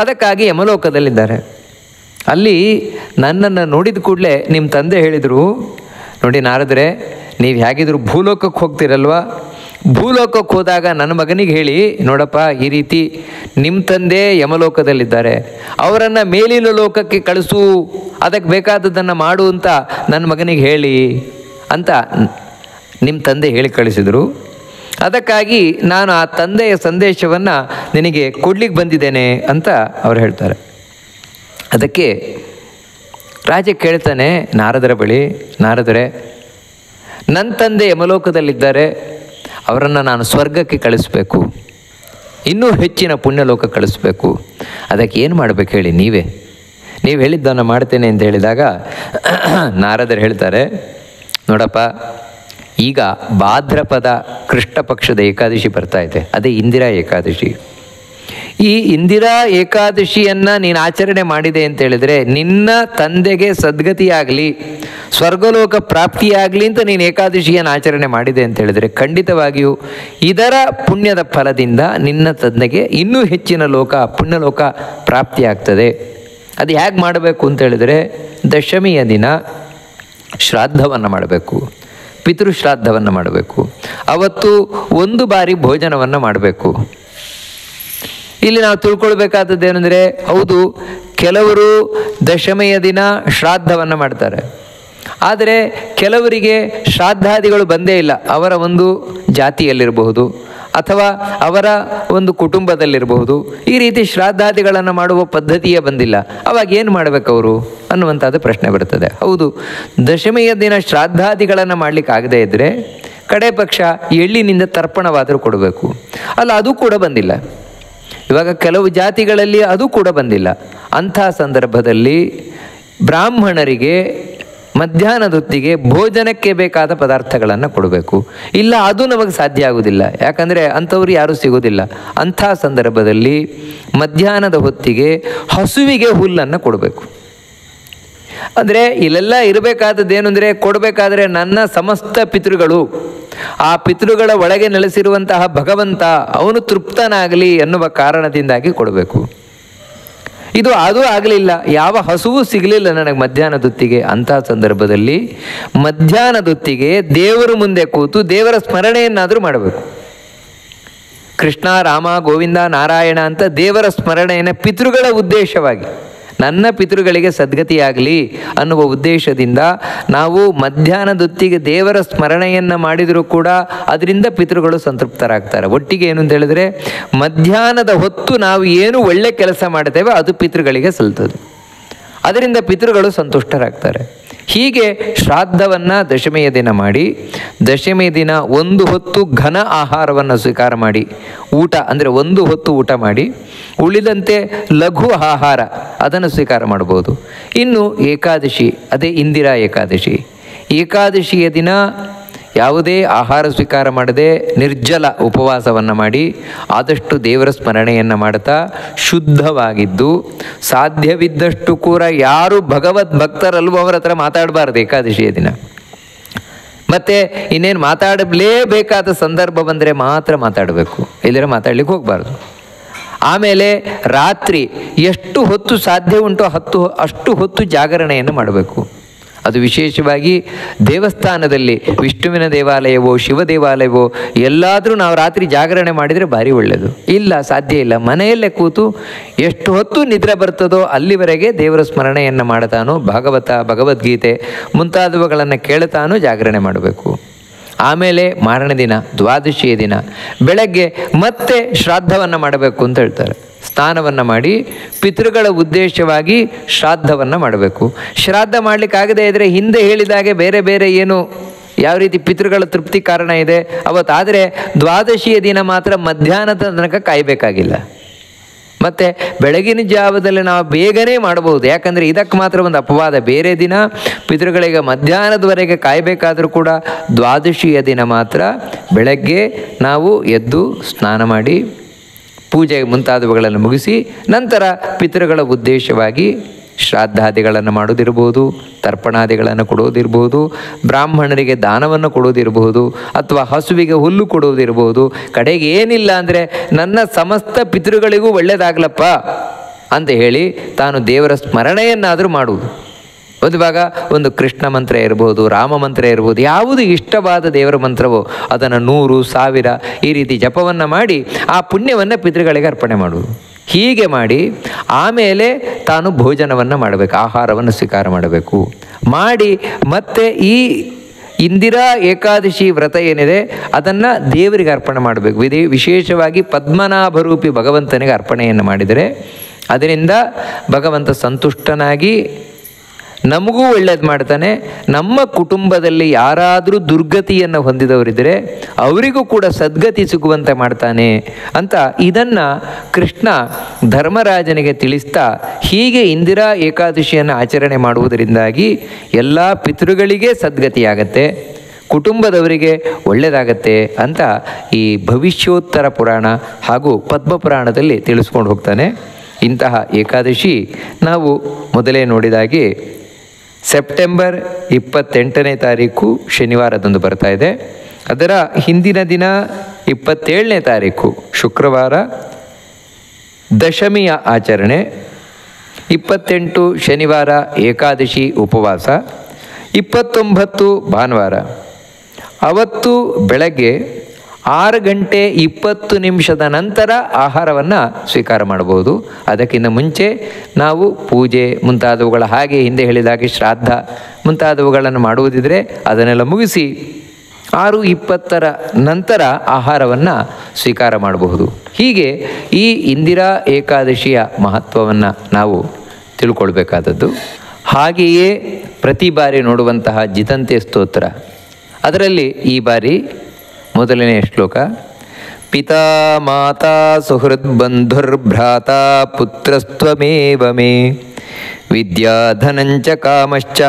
ಅದಕ್ಕಾಗಿ ಯಮಲೋಕದಲ್ಲಿದ್ದಾರೆ. ಅಲ್ಲಿ ನನ್ನನ್ನು ನೋಡಿದ ಕೂಡಲೇ ನಿಮ್ಮ ತಂದೆ ಹೇಳಿದರು, ನೋಡಿ ನಾರದರೆ, ನೀವು ಹೇಗಿದ್ರು ಭೂಲೋಕಕ್ಕೆ ಹೋಗ್ತಿರಲ್ವ, ಭೂಲೋಕಕ್ಕೆ ಹೋದಾಗ ನನ್ನ ಮಗನಿಗೆ ಹೇಳಿ, ನೋಡಪ್ಪ ಈ ರೀತಿ ನಿಮ್ಮ ತಂದೆ ಯಮಲೋಕದಲ್ಲಿದ್ದಾರೆ, ಅವರನ್ನು ಮೇಲಿನ ಲೋಕಕ್ಕೆ ಕಳಿಸು, ಅದಕ್ಕೆ ಬೇಕಾದದ್ದನ್ನು ಮಾಡು ಅಂತ ನನ್ನ ಮಗನಿಗೆ ಹೇಳಿ ಅಂತ ನಿಮ್ಮ ತಂದೆ ಹೇಳಿ ಕಳಿಸಿದರು. ಅದಕ್ಕಾಗಿ ನಾನು ಆ ತಂದೆಯ ಸಂದೇಶವನ್ನು ನಿನಗೆ ಕೊಡ್ಲಿಕ್ಕೆ ಬಂದಿದ್ದೇನೆ ಅಂತ ಅವ್ರು ಹೇಳ್ತಾರೆ. ಅದಕ್ಕೆ ರಾಜ ಕೇಳ್ತಾನೆ ನಾರದರ ಬಳಿ, ನಾರದರೆ ನನ್ನ ತಂದೆ ಯಮಲೋಕದಲ್ಲಿದ್ದಾರೆ, ಅವರನ್ನು ನಾನು ಸ್ವರ್ಗಕ್ಕೆ ಕಳಿಸ್ಬೇಕು, ಇನ್ನೂ ಹೆಚ್ಚಿನ ಪುಣ್ಯಲೋಕ ಕಳಿಸ್ಬೇಕು. ಅದಕ್ಕೆ ಏನು ಮಾಡಬೇಕು ಹೇಳಿ, ನೀವು ಹೇಳಿದ್ದನ್ನು ಮಾಡ್ತೇನೆ ಅಂತ ಹೇಳಿದಾಗ ನಾರದರು ಹೇಳ್ತಾರೆ, ನೋಡಪ್ಪ ಈಗ ಭಾದ್ರಪದ ಕೃಷ್ಣ ಪಕ್ಷದ ಏಕಾದಶಿ ಬರ್ತಾ ಇದೆ, ಅದೇ ಇಂದಿರಾ ಏಕಾದಶಿ. ಈ ಇಂದಿರಾ ಏಕಾದಶಿಯನ್ನು ನೀನು ಆಚರಣೆ ಮಾಡಿದೆ ಅಂತ ಹೇಳಿದರೆ ನಿನ್ನ ತಂದೆಗೆ ಸದ್ಗತಿಯಾಗಲಿ, ಸ್ವರ್ಗಲೋಕ ಪ್ರಾಪ್ತಿಯಾಗಲಿ ಅಂತ ನೀನು ಏಕಾದಶಿಯನ್ನು ಆಚರಣೆ ಮಾಡಿದೆ ಅಂತ ಹೇಳಿದರೆ ಖಂಡಿತವಾಗಿಯೂ ಇದರ ಪುಣ್ಯದ ಫಲದಿಂದ ನಿನ್ನ ತಂದೆಗೆ ಇನ್ನೂ ಹೆಚ್ಚಿನ ಪುಣ್ಯಲೋಕ ಪ್ರಾಪ್ತಿಯಾಗ್ತದೆ. ಅದು ಹೇಗೆ ಮಾಡಬೇಕು ಅಂತ ಹೇಳಿದರೆ ದಶಮಿಯ ದಿನ ಶ್ರಾದ್ದವನ್ನು ಮಾಡಬೇಕು, ಪಿತೃಶ್ರಾದ್ದವನ್ನು ಮಾಡಬೇಕು. ಅವತ್ತು 1 ಬಾರಿ ಭೋಜನವನ್ನು ಮಾಡಬೇಕು. ಇಲ್ಲಿ ನಾವು ತಿಳ್ಕೊಳ್ಬೇಕಾದದ್ದು ಏನಂದರೆ, ಹೌದು ಕೆಲವರು ದಶಮಿಯ ದಿನ ಶ್ರಾದ್ದವನ್ನು ಮಾಡ್ತಾರೆ. ಆದರೆ ಕೆಲವರಿಗೆ ಶ್ರಾದ್ದಾದಿಗಳು ಬಂದೇ ಇಲ್ಲ. ಅವರ ಒಂದು ಜಾತಿಯಲ್ಲಿರಬಹುದು ಅಥವಾ ಅವರ ಒಂದು ಕುಟುಂಬದಲ್ಲಿರಬಹುದು. ಈ ರೀತಿ ಶ್ರಾದ್ದಾದಿಗಳನ್ನು ಮಾಡುವ ಪದ್ಧತಿಯೇ ಬಂದಿಲ್ಲ. ಅವಾಗ ಏನು ಮಾಡಬೇಕು ಅವರು ಅನ್ನುವಂಥದ್ದು ಪ್ರಶ್ನೆ ಬರ್ತದೆ. ಹೌದು, ದಶಮಿಯ ದಿನ ಶ್ರಾದ್ದಾದಿಗಳನ್ನು ಮಾಡಲಿಕ್ಕಾಗದೇ ಇದ್ದರೆ ಕಡೆ ಪಕ್ಷ ಎಳ್ಳಿನಿಂದ ತರ್ಪಣವಾದರೂ ಕೊಡಬೇಕು. ಅಲ್ಲ, ಅದು ಕೂಡ ಬಂದಿಲ್ಲ. ಇವಾಗ ಕೆಲವು ಜಾತಿಗಳಲ್ಲಿ ಅದು ಕೂಡ ಬಂದಿಲ್ಲ. ಅಂಥ ಸಂದರ್ಭದಲ್ಲಿ ಬ್ರಾಹ್ಮಣರಿಗೆ ಮಧ್ಯಾಹ್ನದೊತ್ತಿಗೆ ಭೋಜನಕ್ಕೆ ಬೇಕಾದ ಪದಾರ್ಥಗಳನ್ನು ಕೊಡಬೇಕು. ಇಲ್ಲ, ಅದು ನಮಗೆ ಸಾಧ್ಯ ಆಗುವುದಿಲ್ಲ, ಯಾಕಂದರೆ ಅಂಥವ್ರು ಯಾರೂ ಸಿಗೋದಿಲ್ಲ. ಅಂಥ ಸಂದರ್ಭದಲ್ಲಿ ಮಧ್ಯಾಹ್ನದ ಹೊತ್ತಿಗೆ ಹಸುವಿಗೆ ಹುಲ್ಲನ್ನು ಕೊಡಬೇಕು. ಅಂದರೆ ಇಲ್ಲೆಲ್ಲ ಇರಬೇಕಾದದ್ದೇನು ಅಂದರೆ, ಕೊಡಬೇಕಾದ್ರೆ ನನ್ನ ಸಮಸ್ತ ಪಿತೃಗಳು, ಆ ಪಿತೃಗಳ ಒಳಗೆ ನೆಲೆಸಿರುವಂತಹ ಭಗವಂತ ಅವನು ತೃಪ್ತನಾಗಲಿ ಎನ್ನುವ ಕಾರಣದಿಂದಾಗಿ ಕೊಡಬೇಕು. ಅದು ಆಗಲಿಲ್ಲ, ಯಾವ ಹಸುವು ಸಿಗಲಿಲ್ಲ ನನಗೆ ಮಧ್ಯಾಹ್ನದೊತ್ತಿಗೆ. ಅಂಥ ಸಂದರ್ಭದಲ್ಲಿ ಮಧ್ಯಾಹ್ನದೊತ್ತಿಗೆ ದೇವರ ಮುಂದೆ ಕೂತು ದೇವರ ಸ್ಮರಣೆಯನ್ನಾದರೂ ಮಾಡಬೇಕು. ಕೃಷ್ಣ, ರಾಮ, ಗೋವಿಂದ, ನಾರಾಯಣ ಅಂತ ದೇವರ ಸ್ಮರಣೆಯನ್ನು ಪಿತೃಗಳ ಉದ್ದೇಶವಾಗಿ, ನನ್ನ ಪಿತೃಗಳಿಗೆ ಸದ್ಗತಿಯಾಗಲಿ ಅನ್ನುವ ಉದ್ದೇಶದಿಂದ ನಾವು ಮಧ್ಯಾಹ್ನದೊತ್ತಿಗೆ ದೇವರ ಸ್ಮರಣೆಯನ್ನು ಮಾಡಿದರೂ ಕೂಡ ಅದರಿಂದ ಪಿತೃಗಳು ಸಂತೃಪ್ತರಾಗ್ತಾರೆ. ಒಟ್ಟಿಗೆ ಏನು ಅಂತ ಹೇಳಿದ್ರೆ, ಮಧ್ಯಾಹ್ನದ ಹೊತ್ತು ನಾವು ಏನು ಒಳ್ಳೆ ಕೆಲಸ ಮಾಡ್ತೇವೆ ಅದು ಪಿತೃಗಳಿಗೆ ಸಲ್ತದೆ, ಅದರಿಂದ ಪಿತೃಗಳು ಸಂತುಷ್ಟರಾಗ್ತಾರೆ. ಹೀಗೆ ಶ್ರಾದ್ದವನ್ನು ದಶಮಿಯ ದಿನ ಮಾಡಿ, ದಶಮಿಯ ದಿನ ಒಂದು ಹೊತ್ತು ಘನ ಆಹಾರವನ್ನು ಸ್ವೀಕಾರ ಮಾಡಿ, ಊಟ ಅಂದರೆ ಒಂದು ಹೊತ್ತು ಊಟ ಮಾಡಿ, ಉಳಿದಂತೆ ಲಘು ಆಹಾರ ಅದನ್ನು ಸ್ವೀಕಾರ ಮಾಡ್ಬೋದು. ಇನ್ನು ಏಕಾದಶಿ, ಅದೇ ಇಂದಿರಾ ಏಕಾದಶಿ. ಏಕಾದಶಿಯ ದಿನ ಯಾವುದೇ ಆಹಾರ ಸ್ವೀಕಾರ ಮಾಡದೆ ನಿರ್ಜಲ ಉಪವಾಸವನ್ನು ಮಾಡಿ ಆದಷ್ಟು ದೇವರ ಸ್ಮರಣೆಯನ್ನು ಮಾಡ್ತಾ ಶುದ್ಧವಾಗಿದ್ದು, ಸಾಧ್ಯವಿದ್ದಷ್ಟು ಕೂಡ ಯಾರು ಭಗವದ್ ಭಕ್ತರಲ್ವೋ ಅವರ ಹತ್ರ ಮಾತಾಡಬಾರ್ದು ಏಕಾದಶಿಯ ದಿನ. ಮತ್ತು ಇನ್ನೇನು ಮಾತಾಡಲೇಬೇಕಾದ ಸಂದರ್ಭ ಬಂದರೆ ಮಾತ್ರ ಮಾತಾಡಬೇಕು, ಇಲ್ಲದ್ರೆ ಮಾತಾಡ್ಲಿಕ್ಕೆ ಹೋಗಬಾರ್ದು. ಆಮೇಲೆ ರಾತ್ರಿ ಎಷ್ಟು ಹೊತ್ತು ಸಾಧ್ಯ ಉಂಟೋ ಅಷ್ಟು ಹೊತ್ತು ಜಾಗರಣೆಯನ್ನು ಮಾಡಬೇಕು. ಅದು ವಿಶೇಷವಾಗಿ ದೇವಸ್ಥಾನದಲ್ಲಿ, ವಿಷ್ಣುವಿನ ದೇವಾಲಯವೋ ಶಿವ ದೇವಾಲಯವೋ ಎಲ್ಲಾದರೂ ನಾವು ರಾತ್ರಿ ಜಾಗರಣೆ ಮಾಡಿದರೆ ಭಾರಿ ಒಳ್ಳೆಯದು. ಇಲ್ಲ, ಸಾಧ್ಯ ಇಲ್ಲ, ಮನೆಯಲ್ಲೇ ಕೂತು ಎಷ್ಟು ಹೊತ್ತು ನಿದ್ರೆ ಬರ್ತದೋ ಅಲ್ಲಿವರೆಗೆ ದೇವರ ಸ್ಮರಣೆಯನ್ನು ಮಾಡ್ತಾನೋ, ಭಗವದ್ಗೀತೆ ಮುಂತಾದವುಗಳನ್ನು ಕೇಳ್ತಾನೋ ಜಾಗರಣೆ ಮಾಡಬೇಕು. ಆಮೇಲೆ ಮಾರನೇ ದಿನ ದ್ವಾದಶಿಯ ದಿನ ಬೆಳಗ್ಗೆ ಮತ್ತೆ ಶ್ರಾದ್ದವನ್ನು ಮಾಡಬೇಕು ಅಂತ ಹೇಳ್ತಾರೆ. ಸ್ನಾನವನ್ನು ಮಾಡಿ ಪಿತೃಗಳ ಉದ್ದೇಶವಾಗಿ ಶ್ರಾದ್ದವನ್ನು ಮಾಡಬೇಕು. ಶ್ರಾದ್ದ ಮಾಡಲಿಕ್ಕಾಗದೇ ಇದ್ದರೆ ಹಿಂದೆ ಹೇಳಿದಾಗೆ ಬೇರೆ ಬೇರೆ ಏನು ಯಾವ ರೀತಿ ಪಿತೃಗಳ ತೃಪ್ತಿ ಕಾರಣ ಇದೆ ಅವತ್ತಾದರೆ ದ್ವಾದಶಿಯ ದಿನ ಮಾತ್ರ ಮಧ್ಯಾಹ್ನದ ತನಕ ಕಾಯಬೇಕಾಗಿಲ್ಲ. ಮತ್ತು ಬೆಳಗಿನ ಜಾವದಲ್ಲಿ ನಾವು ಬೇಗನೆ ಮಾಡಬಹುದು, ಯಾಕಂದರೆ ಇದಕ್ಕೆ ಮಾತ್ರ ಒಂದು ಅಪವಾದ. ಬೇರೆ ದಿನ ಪಿತೃಗಳಿಗೆ ಮಧ್ಯಾಹ್ನದವರೆಗೆ ಕಾಯಬೇಕಾದರೂ ಕೂಡ ದ್ವಾದಶಿಯ ದಿನ ಮಾತ್ರ ಬೆಳಗ್ಗೆ ನಾವು ಎದ್ದು ಸ್ನಾನ ಮಾಡಿ ಪೂಜೆ ಮುಂತಾದವುಗಳನ್ನು ಮುಗಿಸಿ ನಂತರ ಪಿತೃಗಳ ಉದ್ದೇಶವಾಗಿ ಶ್ರಾದ್ದಾದಿಗಳನ್ನು ಮಾಡೋದಿರ್ಬೋದು, ತರ್ಪಣಾದಿಗಳನ್ನು ಕೊಡೋದಿರ್ಬೋದು, ಬ್ರಾಹ್ಮಣರಿಗೆ ದಾನವನ್ನು ಕೊಡೋದಿರ್ಬೋದು, ಅಥವಾ ಹಸುವಿಗೆ ಹುಲ್ಲು ಕೊಡೋದಿರ್ಬೋದು. ಕಡೆಗೆ ಏನಿಲ್ಲ ಅಂದರೆ ನನ್ನ ಸಮಸ್ತ ಪಿತೃಗಳಿಗೂ ಒಳ್ಳೆಯದಾಗಲಪ್ಪ ಅಂತ ಹೇಳಿ ತಾನು ದೇವರ ಸ್ಮರಣೆಯನ್ನಾದರೂ ಮಾಡುವುದು. ಇವಾಗ ಒಂದು ಕೃಷ್ಣ ಮಂತ್ರ ಇರ್ಬೋದು, ರಾಮ ಮಂತ್ರ ಇರ್ಬೋದು, ಯಾವುದು ಇಷ್ಟವಾದ ದೇವರ ಮಂತ್ರವೋ ಅದನ್ನು 100, 1000 ಈ ರೀತಿ ಜಪವನ್ನು ಮಾಡಿ ಆ ಪುಣ್ಯವನ್ನು ಪಿತೃಗಳಿಗೆ ಅರ್ಪಣೆ ಮಾಡುವುದು. ಹೀಗೆ ಮಾಡಿ ಆಮೇಲೆ ತಾನು ಭೋಜನವನ್ನು ಮಾಡಬೇಕು, ಆಹಾರವನ್ನು ಸ್ವೀಕಾರ ಮಾಡಬೇಕು. ಮಾಡಿ ಮತ್ತೆ ಈ ಇಂದಿರಾ ಏಕಾದಶಿ ವ್ರತ ಏನಿದೆ ಅದನ್ನು ದೇವರಿಗೆ ಅರ್ಪಣೆ ಮಾಡಬೇಕು. ವಿಶೇಷವಾಗಿ ಪದ್ಮನಾಭರೂಪಿ ಭಗವಂತನಿಗೆ ಅರ್ಪಣೆಯನ್ನು ಮಾಡಿದರೆ ಅದರಿಂದ ಭಗವಂತ ಸಂತುಷ್ಟನಾಗಿ ನಮಗೂ ಒಳ್ಳೇದು ಮಾಡ್ತಾನೆ. ನಮ್ಮ ಕುಟುಂಬದಲ್ಲಿ ಯಾರಾದರೂ ದುರ್ಗತಿಯನ್ನು ಹೊಂದಿದವರಿದ್ದರೆ ಅವರಿಗೂ ಕೂಡ ಸದ್ಗತಿ ಸಿಗುವಂತೆ ಮಾಡ್ತಾನೆ ಅಂತ ಇದನ್ನು ಕೃಷ್ಣ ಧರ್ಮರಾಜನಿಗೆ ತಿಳಿಸ್ತಾ, ಹೀಗೆ ಇಂದಿರಾ ಏಕಾದಶಿಯನ್ನು ಆಚರಣೆ ಮಾಡುವುದರಿಂದಾಗಿ ಎಲ್ಲ ಪಿತೃಗಳಿಗೆ ಸದ್ಗತಿಯಾಗತ್ತೆ, ಕುಟುಂಬದವರಿಗೆ ಒಳ್ಳೆಯದಾಗತ್ತೆ ಅಂತ ಈ ಭವಿಷ್ಯೋತ್ತರ ಪುರಾಣ ಹಾಗೂ ಪದ್ಮಪುರಾಣದಲ್ಲಿ ತಿಳಿಸ್ಕೊಂಡು ಹೋಗ್ತಾನೆ. ಇಂತಹ ಏಕಾದಶಿ ನಾವು ಮೊದಲೇ ನೋಡಿದಾಗೆ ಸೆಪ್ಟೆಂಬರ್ 28ನೇ ತಾರೀಕು ಶನಿವಾರದಂದು ಬರ್ತಾ ಇದೆ. ಅದರ ಹಿಂದಿನ ದಿನ 27ನೇ ತಾರೀಕು ಶುಕ್ರವಾರ ದಶಮಿಯ ಆಚರಣೆ, 28 ಶನಿವಾರ ಏಕಾದಶಿ ಉಪವಾಸ, 29 ಭಾನುವಾರ. ಅವತ್ತು ಬೆಳಗ್ಗೆ 6 ಗಂಟೆ 20 ನಿಮಿಷದ ನಂತರ ಆಹಾರವನ್ನು ಸ್ವೀಕಾರ ಮಾಡಬಹುದು. ಅದಕ್ಕಿಂತ ಮುಂಚೆ ನಾವು ಪೂಜೆ ಮುಂತಾದವುಗಳ ಹಾಗೆ ಹಿಂದೆ ಹೇಳಿದಾಗೆ ಶ್ರಾದ್ದ ಮುಂತಾದವುಗಳನ್ನು ಮಾಡುವುದಿದ್ರೆ ಅದನ್ನೆಲ್ಲ ಮುಗಿಸಿ 6:20 ನಂತರ ಆಹಾರವನ್ನು ಸ್ವೀಕಾರ ಮಾಡಬಹುದು. ಹೀಗೆ ಈ ಇಂದಿರಾ ಏಕಾದಶಿಯ ಮಹತ್ವವನ್ನು ನಾವು ತಿಳ್ಕೊಳ್ಬೇಕಾದದ್ದು. ಹಾಗೆಯೇ ಪ್ರತಿ ಬಾರಿ ನೋಡುವಂತಹ ಜಿತಂತೆ ಸ್ತೋತ್ರ, ಅದರಲ್ಲಿ ಈ ಬಾರಿ ಮೊದಲನೆಯ ಶ್ಲೋಕ, ಪಿತಾ ಮಾತಾ ಸುಹೃದ್ ಬಂಧುರ್ಭ್ರಾತ ಪುತ್ರಸ್ತ್ವಮೇವ ಮೇ ವಿದ್ಯಾಧನಂಚ ಕಾಮಶ್ಚ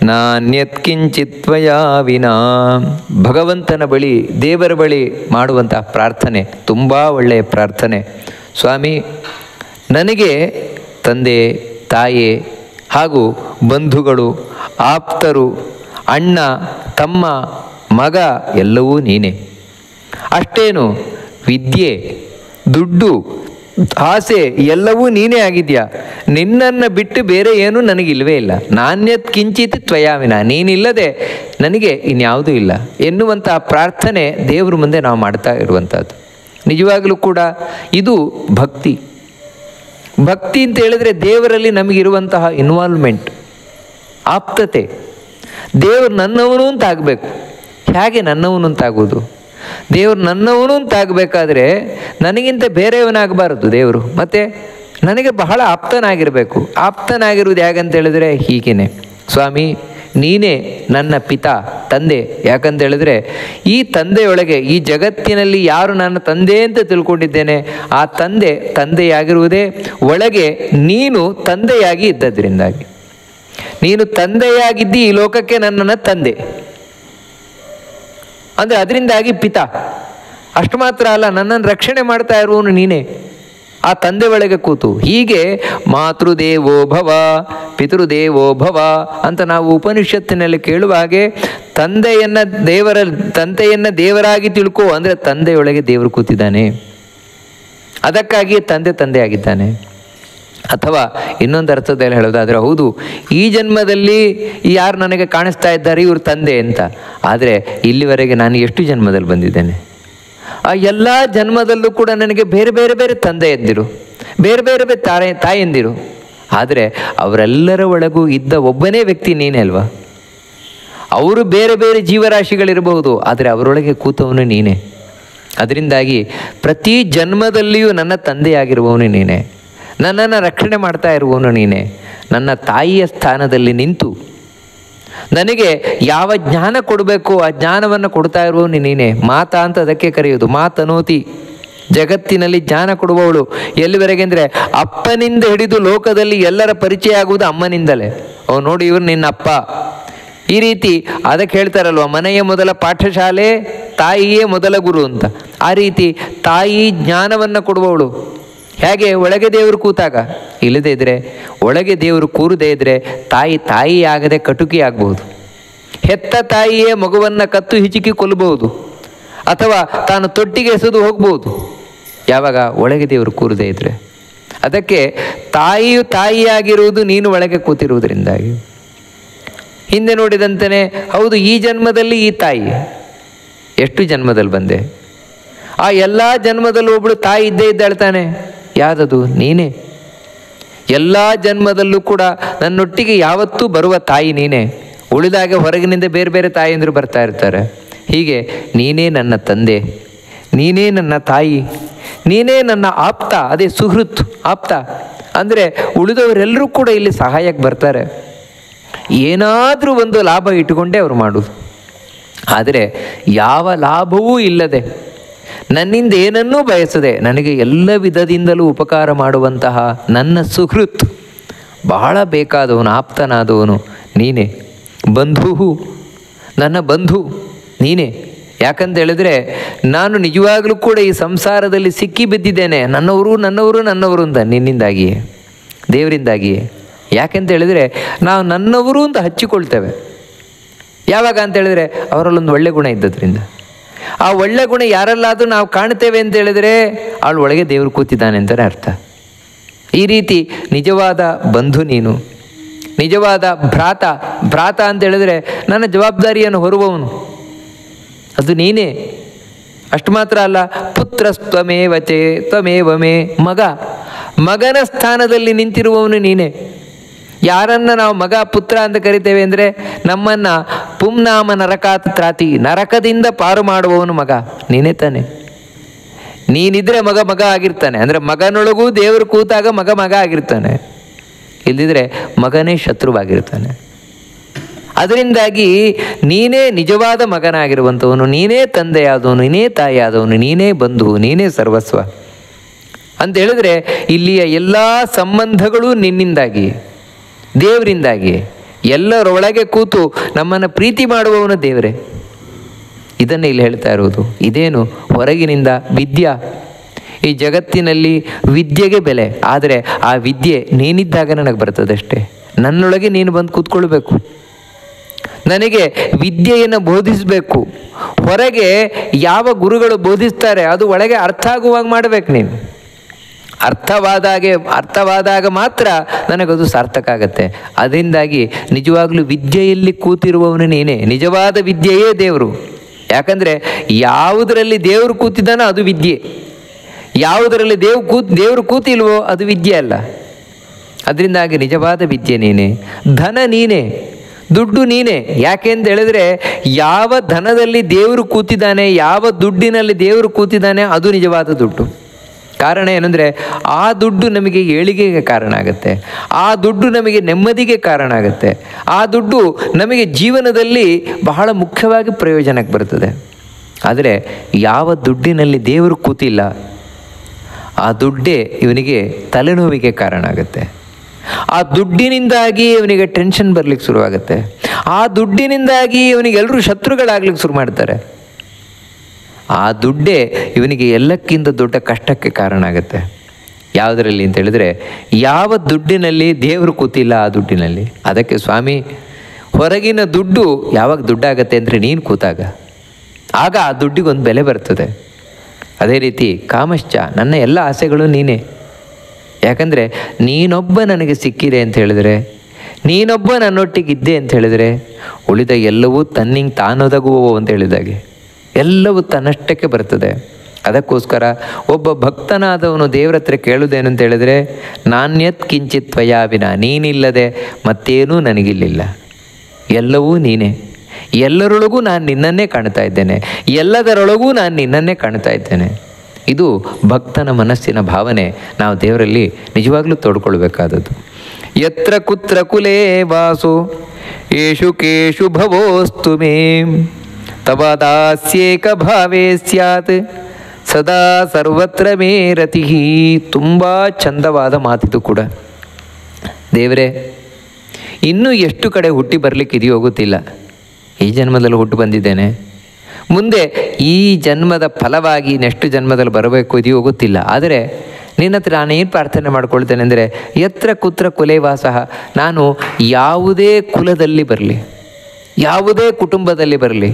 ನಾನ್ಯತ್ ಕಿಂಚಿತ್ ತ್ವಯಾ ವಿನಾ. ಭಗವಂತನ ಬಳಿ, ದೇವರ ಬಳಿ ಮಾಡುವಂತಹ ಪ್ರಾರ್ಥನೆ ತುಂಬ ಒಳ್ಳೆಯ ಪ್ರಾರ್ಥನೆ. ಸ್ವಾಮಿ, ನನಗೆ ತಂದೆ ತಾಯಿ ಹಾಗೂ ಬಂಧುಗಳು, ಆಪ್ತರು, ಅಣ್ಣ ತಮ್ಮ ಮಗ ಎಲ್ಲವೂ ನೀನೇ. ಅಷ್ಟೇನು, ವಿದ್ಯೆ, ದುಡ್ಡು, ಆಸೆ ಎಲ್ಲವೂ ನೀನೇ ಆಗಿದೆಯಾ. ನಿನ್ನನ್ನು ಬಿಟ್ಟು ಬೇರೆ ಏನೂ ನನಗಿಲ್ವೇ ಇಲ್ಲ. ನಾಣ್ಯತ್ ಕಿಂಚಿತ್ ತ್ವಯಾವಿನ, ನೀನಿಲ್ಲದೆ ನನಗೆ ಇನ್ಯಾವುದೂ ಇಲ್ಲ ಎನ್ನುವಂಥ ಪ್ರಾರ್ಥನೆ ದೇವ್ರ ಮುಂದೆ ನಾವು ಮಾಡ್ತಾ ಇರುವಂಥದ್ದು. ನಿಜವಾಗಲೂ ಕೂಡ ಇದು ಭಕ್ತಿ. ಭಕ್ತಿ ಅಂತ ಹೇಳಿದ್ರೆ ದೇವರಲ್ಲಿ ನಮಗಿರುವಂತಹ ಇನ್ವಾಲ್ವ್ಮೆಂಟ್, ಆಪ್ತತೆ. ದೇವರು ನನ್ನವನು ಅಂತ ಆಗಬೇಕು. ಹೇಗೆ ನನ್ನವನು ಅಂತಾಗೋದು? ದೇವರು ನನ್ನವನು ಅಂತಾಗಬೇಕಾದ್ರೆ ನನಗಿಂತ ಬೇರೆಯವನಾಗಬಾರದು ದೇವರು. ಮತ್ತು ನನಗೆ ಬಹಳ ಆಪ್ತನಾಗಿರಬೇಕು. ಆಪ್ತನಾಗಿರುವುದು ಹೇಗಂತ ಹೇಳಿದ್ರೆ ಹೀಗೇನೆ, ಸ್ವಾಮಿ ನೀನೇ ನನ್ನ ಪಿತಾ, ತಂದೆ. ಯಾಕಂತ ಹೇಳಿದ್ರೆ ಈ ತಂದೆಯೊಳಗೆ, ಈ ಜಗತ್ತಿನಲ್ಲಿ ಯಾರು ನನ್ನ ತಂದೆ ಅಂತ ತಿಳ್ಕೊಂಡಿದ್ದೇನೆ, ಆ ತಂದೆಯಾಗಿರುವುದೇ ಒಳಗೆ ನೀನು ತಂದೆಯಾಗಿ ಇದ್ದದ್ರಿಂದಾಗಿ. ನೀನು ತಂದೆಯಾಗಿದ್ದಿ ಈ ಲೋಕಕ್ಕೆ ನನ್ನನ್ನು ತಂದೆ ಅಂದರೆ ಅದರಿಂದಾಗಿ ಪಿತಾ. ಅಷ್ಟು ಮಾತ್ರ ಅಲ್ಲ, ನನ್ನನ್ನು ರಕ್ಷಣೆ ಮಾಡ್ತಾ ಇರುವವನು ನೀನೇ, ಆ ತಂದೆ ಒಳಗೆ ಕೂತು. ಹೀಗೆ ಮಾತೃದೇವೋ ಭವ ಪಿತೃದೇವೋ ಭವ ಅಂತ ನಾವು ಉಪನಿಷತ್ತಿನಲ್ಲಿ ಕೇಳುವ ಹಾಗೆ ತಂದೆಯನ್ನು ದೇವರಾಗಿ ತಿಳ್ಕೋ ಅಂದರೆ ತಂದೆಯೊಳಗೆ ದೇವರು ಕೂತಿದ್ದಾನೆ. ಅದಕ್ಕಾಗಿ ತಂದೆ ಆಗಿದ್ದಾನೆ. ಅಥವಾ ಇನ್ನೊಂದು ಅರ್ಥದಲ್ಲಿ ಹೇಳೋದಾದರೆ, ಹೌದು ಈ ಜನ್ಮದಲ್ಲಿ ಯಾರು ನನಗೆ ಕಾಣಿಸ್ತಾ ಇದ್ದಾರೆ ಇವರು ತಂದೆ ಅಂತ. ಆದರೆ ಇಲ್ಲಿವರೆಗೆ ನಾನು ಎಷ್ಟು ಜನ್ಮದಲ್ಲಿ ಬಂದಿದ್ದೇನೆ, ಆ ಎಲ್ಲ ಜನ್ಮದಲ್ಲೂ ಕೂಡ ನನಗೆ ಬೇರೆ ಬೇರೆ ಬೇರೆ ತಂದೆ ಎಂದಿರು, ಬೇರೆ ಬೇರೆ ಬೇರೆ ತಾಯಂದಿರು. ಆದರೆ ಅವರೆಲ್ಲರ ಒಳಗೂ ಇದ್ದ ಒಬ್ಬನೇ ವ್ಯಕ್ತಿ ನೀನೇ ಅಲ್ವಾ. ಅವರು ಬೇರೆ ಬೇರೆ ಜೀವರಾಶಿಗಳಿರಬಹುದು, ಆದರೆ ಅವರೊಳಗೆ ಕೂತವನು ನೀನೇ. ಅದರಿಂದಾಗಿ ಪ್ರತಿ ಜನ್ಮದಲ್ಲಿಯೂ ನನ್ನ ತಂದೆಯಾಗಿರುವವನು ನೀನೇ, ನನ್ನನ್ನು ರಕ್ಷಣೆ ಮಾಡ್ತಾ ಇರುವವನು ನೀನೇ. ನನ್ನ ತಾಯಿಯ ಸ್ಥಾನದಲ್ಲಿ ನಿಂತು ನನಗೆ ಯಾವ ಜ್ಞಾನ ಕೊಡಬೇಕು ಆ ಜ್ಞಾನವನ್ನು ಕೊಡ್ತಾ ಇರುವವನು ನೀನೇ. ಮಾತಾ ಅಂತ ಅದಕ್ಕೆ ಕರೆಯೋದು, ಮಾತನೋತಿ. ಜಗತ್ತಿನಲ್ಲಿ ಜ್ಞಾನ ಕೊಡುವವಳು. ಎಲ್ಲಿವರೆಗೆ ಅಂದರೆ ಅಪ್ಪನಿಂದ ಹಿಡಿದು ಲೋಕದಲ್ಲಿ ಎಲ್ಲರ ಪರಿಚಯ ಆಗುವುದು ಅಮ್ಮನಿಂದಲೇ. ನೋಡಿ ಇವರು ನಿನ್ನ ಅಪ್ಪ, ಈ ರೀತಿ ಅದಕ್ಕೆ ಹೇಳ್ತಾರಲ್ವ, ಮನೆಯ ಮೊದಲ ಪಾಠಶಾಲೆ ತಾಯಿಯೇ ಮೊದಲ ಗುರು ಅಂತ. ಆ ರೀತಿ ತಾಯಿ ಜ್ಞಾನವನ್ನು ಕೊಡುವವಳು. ಹೇಗೆ ಒಳಗೆ ದೇವರು ಕೂತಾಗ, ಇಲ್ಲದೇ ಇದ್ದರೆ ಒಳಗೆ ದೇವರು ಕೂರದೇ ಇದ್ದರೆ ತಾಯಿ ಆಗದೆ ಕಟುಕಿ ಆಗ್ಬಹುದು. ಹೆತ್ತ ತಾಯಿಯೇ ಮಗುವನ್ನು ಕತ್ತು ಹಿಚುಕಿ ಕೊಲ್ಲಬಹುದು, ಅಥವಾ ತಾನು ತೊಟ್ಟಿಗೆ ಎಸೆದು ಹೋಗ್ಬೋದು, ಯಾವಾಗ ಒಳಗೆ ದೇವರು ಕೂರದೇ ಇದ್ದರೆ. ಅದಕ್ಕೆ ತಾಯಿಯಾಗಿರುವುದು ನೀನು ಒಳಗೆ ಕೂತಿರುವುದರಿಂದಾಗಿ. ಹಿಂದೆ ನೋಡಿದಂತೆಯೇ ಹೌದು, ಈ ಜನ್ಮದಲ್ಲಿ ಈ ತಾಯಿ, ಎಷ್ಟು ಜನ್ಮದಲ್ಲಿ ಬಂದೆ, ಆ ಎಲ್ಲ ಜನ್ಮದಲ್ಲೂ ಒಬ್ಬಳು ತಾಯಿ ಇದ್ದೇ ಇದ್ದಾಳ್ತಾನೆ. ಯಾವುದದು? ನೀನೇ. ಎಲ್ಲ ಜನ್ಮದಲ್ಲೂ ಕೂಡ ನನ್ನೊಟ್ಟಿಗೆ ಯಾವತ್ತೂ ಬರುವ ತಾಯಿ ನೀನೇ. ಉಳಿದಾಗ ಹೊರಗಿನಿಂದ ಬೇರೆ ಬೇರೆ ತಾಯಿಯಂದರು ಬರ್ತಾ ಇರ್ತಾರೆ. ಹೀಗೆ ನೀನೇ ನನ್ನ ತಂದೆ, ನೀನೇ ನನ್ನ ತಾಯಿ, ನೀನೇ ನನ್ನ ಆಪ್ತ. ಅದೇ ಸುಹೃತ್, ಆಪ್ತ ಅಂದರೆ ಉಳಿದವರೆಲ್ಲರೂ ಕೂಡ ಇಲ್ಲಿ ಸಹಾಯಕ್ಕೆ ಬರ್ತಾರೆ. ಏನಾದರೂ ಒಂದು ಲಾಭ ಇಟ್ಟುಕೊಂಡೇ ಅವರು ಮಾಡೋದು. ಆದರೆ ಯಾವ ಲಾಭವೂ ಇಲ್ಲದೆ, ನನ್ನಿಂದ ಏನನ್ನೂ ಬಯಸದೆ, ನನಗೆ ಎಲ್ಲ ವಿಧದಿಂದಲೂ ಉಪಕಾರ ಮಾಡುವಂತಹ ನನ್ನ ಸುಹೃತ್, ಬಹಳ ಬೇಕಾದವನು, ಆಪ್ತನಾದವನು ನೀನೇ. ಬಂಧು, ನನ್ನ ಬಂಧು ನೀನೇ. ಯಾಕಂತ ಹೇಳಿದ್ರೆ ನಾನು ನಿಜವಾಗಲೂ ಕೂಡ ಈ ಸಂಸಾರದಲ್ಲಿ ಸಿಕ್ಕಿ ಬಿದ್ದಿದ್ದೇನೆ. ನನ್ನವರು ಅಂತ ನಿನ್ನಿಂದಾಗಿಯೇ, ದೇವರಿಂದಾಗಿಯೇ. ಯಾಕೆಂತ ಹೇಳಿದರೆ ನಾವು ನನ್ನವರು ಅಂತ ಹಚ್ಚಿಕೊಳ್ತೇವೆ. ಯಾವಾಗ ಅಂತ ಹೇಳಿದರೆ ಅವರಲ್ಲೊಂದು ಒಳ್ಳೆ ಗುಣ ಇದ್ದದ್ರಿಂದ. ಆ ಒಳ್ಳೆ ಗುಣ ಯಾರಲ್ಲಾದರೂ ನಾವು ಕಾಣ್ತೇವೆ ಅಂತ ಹೇಳಿದರೆ ಅವಳ ಒಳಗೆ ದೇವರು ಕೂತಿದ್ದಾನೆ ಅಂತಲೇ ಅರ್ಥ. ಈ ರೀತಿ ನಿಜವಾದ ಬಂಧು ನೀನು, ನಿಜವಾದ ಭ್ರಾತ ಅಂತ ಹೇಳಿದರೆ ನನ್ನ ಜವಾಬ್ದಾರಿಯನ್ನು ಹೊರುವವನು ಅದು ನೀನೇ. ಅಷ್ಟು ಮಾತ್ರ ಅಲ್ಲ, ಪುತ್ರಸ್ತ್ವಮೇವಚೇ ತ್ವಮೇವ ಮೇ, ಮಗನ ಸ್ಥಾನದಲ್ಲಿ ನಿಂತಿರುವವನು ನೀನೇ. ಯಾರನ್ನ ನಾವು ಮಗ ಪುತ್ರ ಅಂತ ಕರಿತೇವೆ ಅಂದರೆ ನಮ್ಮನ್ನು ಪುಂನಾಮ ನರಕಾತ್ ತ್ರಾತಿ, ನರಕದಿಂದ ಪಾರು ಮಾಡುವವನು ಮಗ ನೀನೇ ತಾನೆ. ನೀನಿದ್ರೆ ಮಗ ಆಗಿರ್ತಾನೆ, ಅಂದರೆ ಮಗನೊಳಗೂ ದೇವರು ಕೂತಾಗ ಮಗ ಆಗಿರ್ತಾನೆ, ಇಲ್ಲದಿದ್ರೆ ಮಗನೇ ಶತ್ರುವಾಗಿರ್ತಾನೆ. ಅದರಿಂದಾಗಿ ನೀನೇ ನಿಜವಾದ ಮಗನಾಗಿರುವಂಥವನು, ನೀನೇ ತಂದೆಯಾದವನು, ನೀನೇ ತಾಯಿಯಾದವನು, ನೀನೇ ಬಂಧು, ನೀನೇ ಸರ್ವಸ್ವ ಅಂತ ಹೇಳಿದ್ರೆ ಇಲ್ಲಿಯ ಎಲ್ಲ ಸಂಬಂಧಗಳು ನಿನ್ನಿಂದಾಗಿ, ದೇವರಿಂದಾಗಿ. ಎಲ್ಲರೊಳಗೆ ಕೂತು ನಮ್ಮನ್ನು ಪ್ರೀತಿ ಮಾಡುವವನು ದೇವರೇ. ಇದನ್ನು ಇಲ್ಲಿ ಹೇಳ್ತಾ ಇರುವುದು. ಇದೇನು ಹೊರಗಿನಿಂದ ವಿದ್ಯಾ, ಈ ಜಗತ್ತಿನಲ್ಲಿ ವಿದ್ಯೆಗೆ ಬೆಲೆ, ಆದರೆ ಆ ವಿದ್ಯೆ ನೀನಿದ್ದಾಗ ನನಗೆ ಬರ್ತದಷ್ಟೇ. ನನ್ನೊಳಗೆ ನೀನು ಬಂದು ಕೂತ್ಕೊಳ್ಬೇಕು, ನನಗೆ ವಿದ್ಯೆಯನ್ನು ಬೋಧಿಸಬೇಕು. ಹೊರಗೆ ಯಾವ ಗುರುಗಳು ಬೋಧಿಸ್ತಾರೆ ಅದು ಒಳಗೆ ಅರ್ಥ ಆಗುವಾಗ ಮಾಡಬೇಕು. ನೀನು ಅರ್ಥವಾದಾಗ ಮಾತ್ರ ನನಗದು ಸಾರ್ಥಕ ಆಗತ್ತೆ. ಅದರಿಂದಾಗಿ ನಿಜವಾಗ್ಲೂ ವಿದ್ಯೆಯಲ್ಲಿ ಕೂತಿರುವವನು ನೀನೇ. ನಿಜವಾದ ವಿದ್ಯೆಯೇ ದೇವರು. ಯಾಕಂದರೆ ಯಾವುದರಲ್ಲಿ ದೇವರು ಕೂತಿದ್ದಾನೋ ಅದು ವಿದ್ಯೆ, ಯಾವುದರಲ್ಲಿ ದೇವರು ಕೂತಿಲ್ವೋ ಅದು ವಿದ್ಯೆ ಅಲ್ಲ. ಅದರಿಂದಾಗಿ ನಿಜವಾದ ವಿದ್ಯೆ ನೀನೇ, ಧನ ನೀನೇ, ದುಡ್ಡು ನೀನೇ. ಯಾಕೆ ಅಂತ ಹೇಳಿದ್ರೆ ಯಾವ ಧನದಲ್ಲಿ ದೇವರು ಕೂತಿದ್ದಾನೆ, ಯಾವ ದುಡ್ಡಿನಲ್ಲಿ ದೇವರು ಕೂತಿದ್ದಾನೆ ಅದು ನಿಜವಾದ ದುಡ್ಡು. ಕಾರಣ ಏನಂದರೆ ಆ ದುಡ್ಡು ನಮಗೆ ಏಳಿಗೆಗೆ ಕಾರಣ ಆಗುತ್ತೆ, ಆ ದುಡ್ಡು ನಮಗೆ ನೆಮ್ಮದಿಗೆ ಕಾರಣ ಆಗುತ್ತೆ, ಆ ದುಡ್ಡು ನಮಗೆ ಜೀವನದಲ್ಲಿ ಬಹಳ ಮುಖ್ಯವಾಗಿ ಪ್ರಯೋಜನಕ್ಕೆ ಬರ್ತದೆ. ಆದರೆ ಯಾವ ದುಡ್ಡಿನಲ್ಲಿ ದೇವರು ಕೂತಿಲ್ಲ ಆ ದುಡ್ಡೇ ಇವನಿಗೆ ತಲೆನೋವಿಗೆ ಕಾರಣ ಆಗುತ್ತೆ. ಆ ದುಡ್ಡಿನಿಂದಾಗಿ ಇವನಿಗೆ ಟೆನ್ಷನ್ ಬರಲಿಕ್ಕೆ ಶುರುವಾಗುತ್ತೆ. ಆ ದುಡ್ಡಿನಿಂದಾಗಿ ಇವನಿಗೆ ಎಲ್ಲರೂ ಶತ್ರುಗಳಾಗ್ಲಿಕ್ಕೆ ಶುರು ಮಾಡ್ತಾರೆ. ಆ ದುಡ್ಡೇ ಇವನಿಗೆ ಎಲ್ಲಕ್ಕಿಂತ ದೊಡ್ಡ ಕಷ್ಟಕ್ಕೆ ಕಾರಣ ಆಗುತ್ತೆ. ಯಾವುದರಲ್ಲಿ ಅಂತ ಹೇಳಿದ್ರೆ ಯಾವ ದುಡ್ಡಿನಲ್ಲಿ ದೇವರು ಕೂತಿಲ್ಲ ಆ ದುಡ್ಡಿನಲ್ಲಿ. ಅದಕ್ಕೆ ಸ್ವಾಮಿ, ಹೊರಗಿನ ದುಡ್ಡು ಯಾವಾಗ ದುಡ್ಡಾಗತ್ತೆ ಅಂದರೆ ನೀನು ಕೂತಾಗ, ಆಗ ಆ ದುಡ್ಡಿಗೊಂದು ಬೆಲೆ ಬರ್ತದೆ. ಅದೇ ರೀತಿ ಕಾಮಶ್ಚ, ನನ್ನ ಎಲ್ಲ ಆಸೆಗಳು ನೀನೇ. ಯಾಕಂದರೆ ನೀನೊಬ್ಬ ನನಗೆ ಸಿಕ್ಕಿದೆ ಅಂತ ಹೇಳಿದರೆ, ನೀನೊಬ್ಬ ನನ್ನೊಟ್ಟಿಗಿದ್ದೆ ಅಂತ ಹೇಳಿದರೆ ಉಳಿದ ಎಲ್ಲವೂ ತನ್ನಿಂಗೆ ತಾನೊದಗುವವು ಅಂತ ಹೇಳಿದಾಗೆ ಎಲ್ಲವೂ ತನ್ನಷ್ಟಕ್ಕೆ ಬರ್ತದೆ. ಅದಕ್ಕೋಸ್ಕರ ಒಬ್ಬ ಭಕ್ತನಾದವನು ದೇವರ ಹತ್ರ ಕೇಳುವುದೇನಂತ ಹೇಳಿದರೆ, ನಾಣ್ಯತ್ ಕಿಂಚಿತ್ ತ್ವಯಾವಿನ, ನೀನಿಲ್ಲದೆ ಮತ್ತೇನೂ ನನಗಿಲ್ಲಿಲ್ಲ, ಎಲ್ಲವೂ ನೀನೇ, ಎಲ್ಲರೊಳಗೂ ನಾನು ನಿನ್ನನ್ನೇ ಕಾಣ್ತಾ ಇದ್ದೇನೆ, ಎಲ್ಲದರೊಳಗೂ ನಾನು ನಿನ್ನನ್ನೇ ಕಾಣ್ತಾ ಇದ್ದೇನೆ. ಇದು ಭಕ್ತನ ಮನಸ್ಸಿನ ಭಾವನೆ. ನಾವು ದೇವರಲ್ಲಿ ನಿಜವಾಗ್ಲೂ ತೋಡ್ಕೊಳ್ಬೇಕಾದದ್ದು. ಯತ್ರ ಕುತ್ರ ಕುಲೇ ವಾಸು ಯೇಷು ಕೇಶು ಭವೋಸ್ತು ಮೇ ತವ ದಾಸ್ಯೇಕ ಭಾವೇ ಸ್ಯಾತ್ ಸದಾ ಸರ್ವತ್ರ ಮೇ ರತಿ. ತುಂಬ ಚಂದವಾದ ಮಾತಿದು ಕೂಡ. ದೇವರೇ, ಇನ್ನೂ ಎಷ್ಟು ಕಡೆ ಹುಟ್ಟಿ ಬರಲಿಕ್ಕೆ ಇದೆಯೋ ಗೊತ್ತಿಲ್ಲ. ಈ ಜನ್ಮದಲ್ಲಿ ಹುಟ್ಟು ಬಂದಿದ್ದೇನೆ, ಮುಂದೆ ಈ ಜನ್ಮದ ಫಲವಾಗಿ ನೆಕ್ಸ್ಟ್ ಜನ್ಮದಲ್ಲಿ ಬರಬೇಕು ಇದೆಯೋ ಗೊತ್ತಿಲ್ಲ. ಆದರೆ ನಿನ್ನ ಹತ್ರ ನಾನೇನು ಪ್ರಾರ್ಥನೆ ಮಾಡ್ಕೊಳ್ತೇನೆ ಅಂದರೆ, ಯತ್ರ ಕುತ್ರ ಕುಲೇ ವಾಸಃ, ನಾನು ಯಾವುದೇ ಕುಲದಲ್ಲಿ ಬರಲಿ, ಯಾವುದೇ ಕುಟುಂಬದಲ್ಲಿ ಬರಲಿ,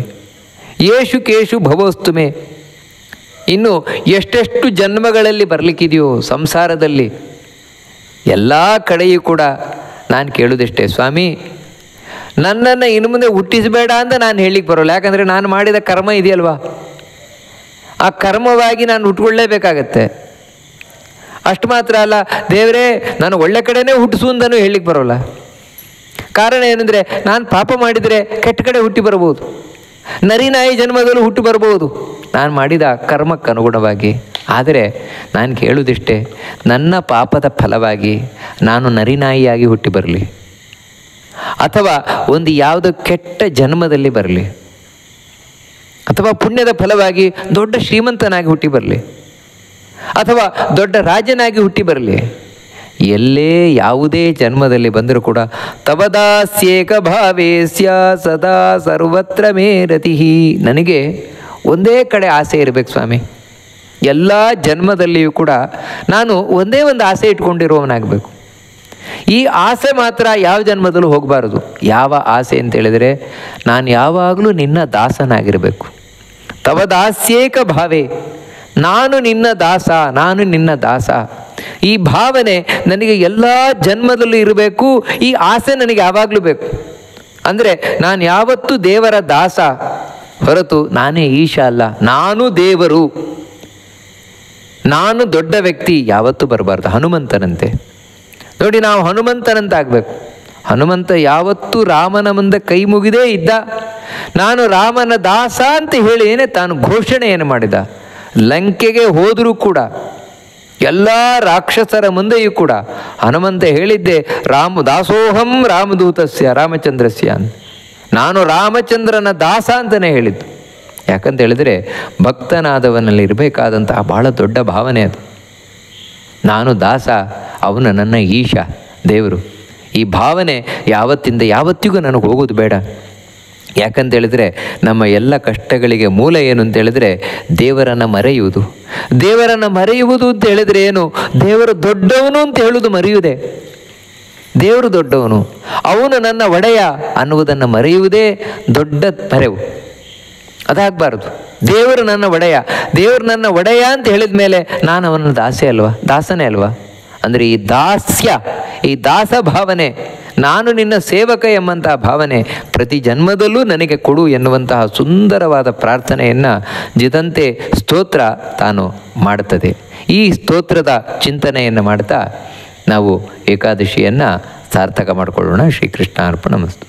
ಯೇಷು ಕೇಶು ಭವೋಸ್ತು ಮೇ, ಇನ್ನು ಎಷ್ಟೆಷ್ಟು ಜನ್ಮಗಳಲ್ಲಿ ಬರಲಿಕ್ಕಿದೆಯೋ ಸಂಸಾರದಲ್ಲಿ ಎಲ್ಲ ಕಡೆಯೂ ಕೂಡ ನಾನು ಕೇಳೋದಿಷ್ಟೇ, ಸ್ವಾಮಿ ನನ್ನನ್ನು ಇನ್ನು ಮುಂದೆ ಹುಟ್ಟಿಸಬೇಡ ಅಂತ ನಾನು ಹೇಳಿಕ್ಕೆ ಬರೋಲ್ಲ. ಯಾಕಂದರೆ ನಾನು ಮಾಡಿದ ಕರ್ಮ ಇದೆಯಲ್ವಾ, ಆ ಕರ್ಮವಾಗಿ ನಾನು ಹುಟ್ಕೊಳ್ಳೇಬೇಕಾಗತ್ತೆ. ಅಷ್ಟು ಮಾತ್ರ ಅಲ್ಲ, ದೇವರೇ ನಾನು ಒಳ್ಳೆ ಕಡೆನೇ ಹುಟ್ಟಿಸು ಅಂತಲೂ ಹೇಳಲಿಕ್ಕೆ ಬರೋಲ್ಲ. ಕಾರಣ ಏನಂದರೆ ನಾನು ಪಾಪ ಮಾಡಿದರೆ ಕೆಟ್ಟ ಕಡೆ ಹುಟ್ಟಿ ಬರ್ಬೋದು, ನರಿನಾಯಿ ಜನ್ಮದಲ್ಲೂ ಹುಟ್ಟು ಬರ್ಬೋದು ನಾನು ಮಾಡಿದ ಕರ್ಮಕ್ಕನುಗುಣವಾಗಿ. ಆದರೆ ನಾನು ಕೇಳುವುದಿಷ್ಟೇ, ನನ್ನ ಪಾಪದ ಫಲವಾಗಿ ನಾನು ನರಿನಾಯಿಯಾಗಿ ಹುಟ್ಟಿ ಬರಲಿ, ಅಥವಾ ಒಂದು ಯಾವುದೋ ಕೆಟ್ಟ ಜನ್ಮದಲ್ಲಿ ಬರಲಿ, ಅಥವಾ ಪುಣ್ಯದ ಫಲವಾಗಿ ದೊಡ್ಡ ಶ್ರೀಮಂತನಾಗಿ ಹುಟ್ಟಿ ಬರಲಿ, ಅಥವಾ ದೊಡ್ಡ ರಾಜನಾಗಿ ಹುಟ್ಟಿ ಬರಲಿ, ಎಲ್ಲೇ ಯಾವುದೇ ಜನ್ಮದಲ್ಲಿ ಬಂದರೂ ಕೂಡ ತವದಾಸ್ಯೇಕ ಭಾವೇಸ್ಯ ಸದಾ ಸರ್ವತ್ರ ಮೇ ರತಿ. ನನಗೆ ಒಂದೇ ಕಡೆ ಆಸೆ ಇರಬೇಕು ಸ್ವಾಮಿ. ಎಲ್ಲ ಜನ್ಮದಲ್ಲಿಯೂ ಕೂಡ ನಾನು ಒಂದೇ ಒಂದು ಆಸೆ ಇಟ್ಕೊಂಡಿರುವವನಾಗಬೇಕು. ಈ ಆಸೆ ಮಾತ್ರ ಯಾವ ಜನ್ಮದಲ್ಲೂ ಹೋಗಬಾರದು. ಯಾವ ಆಸೆ ಅಂತ ಹೇಳಿದರೆ, ನಾನು ಯಾವಾಗಲೂ ನಿನ್ನ ದಾಸನಾಗಿರಬೇಕು. ತವದಾಸ್ಯೇಕ ಭಾವೇ, ನಾನು ನಿನ್ನ ದಾಸ, ನಾನು ನಿನ್ನ ದಾಸ. ಈ ಭಾವನೆ ನನಗೆ ಎಲ್ಲ ಜನ್ಮದಲ್ಲೂ ಇರಬೇಕು. ಈ ಆಸೆ ನನಗೆ ಯಾವಾಗಲೂ ಬೇಕು. ಅಂದರೆ ನಾನು ಯಾವತ್ತೂ ದೇವರ ದಾಸ, ಹೊರತು ನಾನೇ ಈಶ ಅಲ್ಲ, ನಾನು ದೇವರು, ನಾನು ದೊಡ್ಡ ವ್ಯಕ್ತಿ ಯಾವತ್ತೂ ಬರಬಾರ್ದು. ಹನುಮಂತನಂತೆ ನೋಡಿ, ನಾವು ಹನುಮಂತನಂತ ಆಗಬೇಕು. ಹನುಮಂತ ಯಾವತ್ತೂ ರಾಮನ ಮುಂದೆ ಕೈ ಮುಗಿದೇ ಇದ್ದ. ನಾನು ರಾಮನ ದಾಸ ಅಂತ ಹೇಳಿಯೇನೆ ತಾನು ಘೋಷಣೆಯನ್ನು ಮಾಡಿದ. ಲಂಕೆಗೆ ಹೋದರೂ ಕೂಡ ಎಲ್ಲ ರಾಕ್ಷಸರ ಮುಂದೆಯೂ ಕೂಡ ಹನುಮಂತ ಹೇಳಿದ್ದೆ, ದಾಸೋಹಂ ರಾಮದೂತಸ್ಯ ರಾಮಚಂದ್ರಸ್ಯ ಅಂತ. ನಾನು ರಾಮಚಂದ್ರನ ದಾಸ ಅಂತಲೇ ಹೇಳಿದ್ದು. ಯಾಕಂತ ಹೇಳಿದರೆ ಭಕ್ತನಾದವನಲ್ಲಿ ಇರಬೇಕಾದಂತಹ ಬಹಳ ದೊಡ್ಡ ಭಾವನೆ ಅದು. ನಾನು ದಾಸ, ಅವನು ನನ್ನ ಈಶ, ದೇವರು. ಈ ಭಾವನೆ ಯಾವತ್ತಿಂದ ಯಾವತ್ತಿಗೂ ನನಗೆ ಹೋಗೋದು ಬೇಡ. ಯಾಕಂತೇಳಿದರೆ ನಮ್ಮ ಎಲ್ಲ ಕಷ್ಟಗಳಿಗೆ ಮೂಲ ಏನು ಅಂತೇಳಿದರೆ ದೇವರನ್ನು ಮರೆಯುವುದು. ದೇವರನ್ನು ಮರೆಯುವುದು ಅಂತ ಹೇಳಿದರೆ ಏನು? ದೇವರು ದೊಡ್ಡವನು ಅಂತ ಹೇಳುವುದು ಮರೆಯುವುದೇ. ದೇವರು ದೊಡ್ಡವನು, ಅವನು ನನ್ನ ಒಡೆಯ ಅನ್ನುವುದನ್ನು ಮರೆಯುವುದೇ ದೊಡ್ಡ ಮರೆವು. ಅದಾಗಬಾರ್ದು. ದೇವರು ನನ್ನ ಒಡೆಯ, ದೇವರು ನನ್ನ ಒಡೆಯ ಅಂತ ಹೇಳಿದ ಮೇಲೆ ನಾನು ಅವನ ದಾಸನೇ ಅಲ್ವಾ? ಅಂದರೆ ಈ ದಾಸ್ಯ, ಈ ದಾಸ ಭಾವನೆ, ನಾನು ನಿನ್ನ ಸೇವಕ ಎಂಬಂತಹ ಭಾವನೆ ಪ್ರತಿ ಜನ್ಮದಲ್ಲೂ ನನಗೆ ಕೊಡು ಎನ್ನುವಂತಹ ಸುಂದರವಾದ ಪ್ರಾರ್ಥನೆಯನ್ನು ಜಿದಂತೆ ಸ್ತೋತ್ರ ತಾನು ಮಾಡುತ್ತದೆ. ಈ ಸ್ತೋತ್ರದ ಚಿಂತನೆಯನ್ನು ಮಾಡ್ತಾ ನಾವು ಏಕಾದಶಿಯನ್ನು ಸಾರ್ಥಕ ಮಾಡಿಕೊಳ್ಳೋಣ. ಶ್ರೀಕೃಷ್ಣ ಅರ್ಪಣಮಸ್ತು.